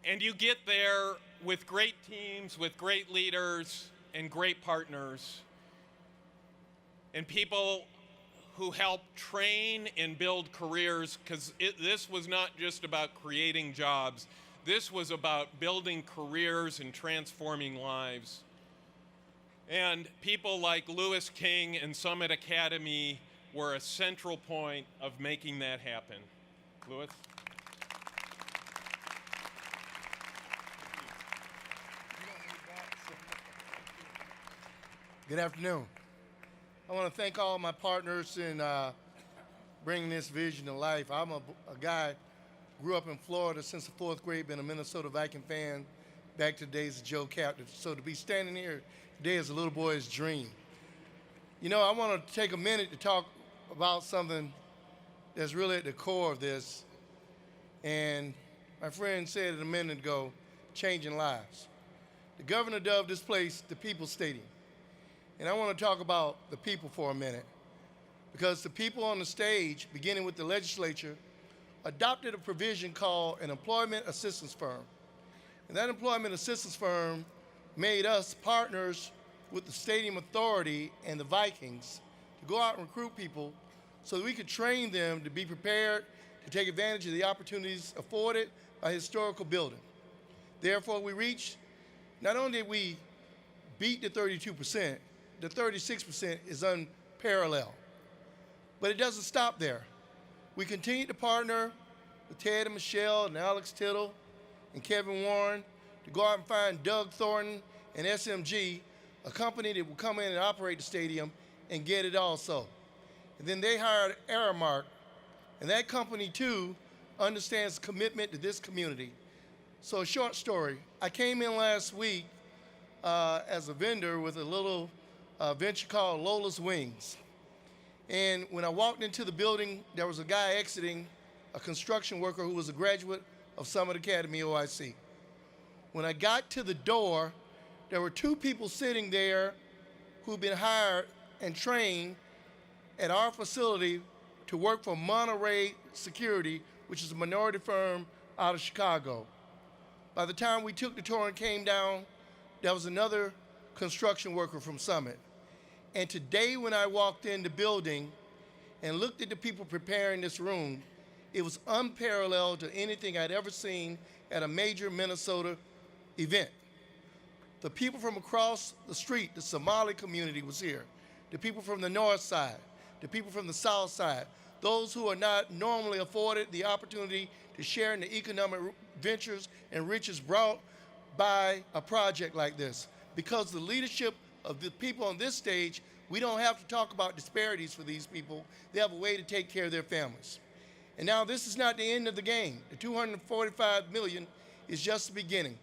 And you get there with great teams, with great leaders, and great partners, and people who help train and build careers, because this was not just about creating jobs. This was about building careers and transforming lives. And people like Lewis King and Summit Academy were a central point of making that happen. Lewis? Good afternoon. I want to thank all my partners in bringing this vision to life. I'm a guy, grew up in Florida since the 4th grade, been a Minnesota Viking fan back to the days of Joe Captain. So to be standing here today is a little boy's dream. You know, I want to take a minute to talk about something that's really at the core of this. And my friend said it a minute ago, changing lives. The governor dubbed this place the People's Stadium. And I want to talk about the people for a minute, because the people on the stage, beginning with the legislature, adopted a provision called an employment assistance firm. And that employment assistance firm made us partners with the Stadium Authority and the Vikings to go out and recruit people so that we could train them to be prepared to take advantage of the opportunities afforded by historical building. Therefore, we reached, not only did we beat the 32%, the 36% is unparalleled. But it doesn't stop there. We continue to partner with Ted and Michelle and Alex Tittle and Kevin Warren to go out and find Doug Thornton and SMG, a company that will come in and operate the stadium and get it also. And then they hired Aramark, and that company too understands commitment to this community. So a short story, I came in last week as a vendor with a little venture called Lola's Wings. And when I walked into the building, there was a guy exiting, a construction worker who was a graduate of Summit Academy OIC. When I got to the door, there were 2 people sitting there who'd been hired and trained at our facility to work for Monterey Security, which is a minority firm out of Chicago. By the time we took the tour and came down, there was another construction worker from Summit. And today when I walked in the building and looked at the people preparing this room, it was unparalleled to anything I'd ever seen at a major Minnesota event. The people from across the street, the Somali community was here. The people from the north side, the people from the south side, those who are not normally afforded the opportunity to share in the economic ventures and riches brought by a project like this. Because the leadership of the people on this stage, we don't have to talk about disparities for these people. They have a way to take care of their families. And now this is not the end of the game. The $245 million is just the beginning.